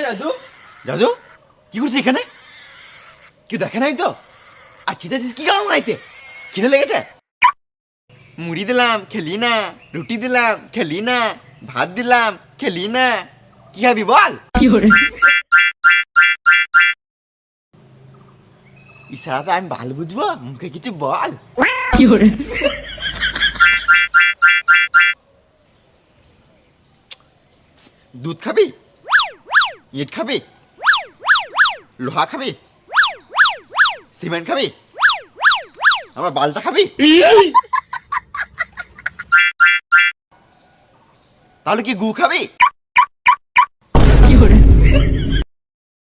জাদু জাদু কি করছিস এখানে? কেউ দেখে নাই তো? আর খেতেছিস কি কারণ নাইতে? খিদে লেগেছে? মুড়ি দিলাম খেলি না, রুটি দিলাম খেলি না, ভাত দিলাম খেলি না, কি খাবি বল? ইশারাতে আমি ভালো বুঝবো, মুখে কিছু বল। দুধ খাবি, ইট খাবি, লোহা খাবি, সিমেন্ট খাবি, আমার বালটা খাবি? তাহলে কি গু খাবি?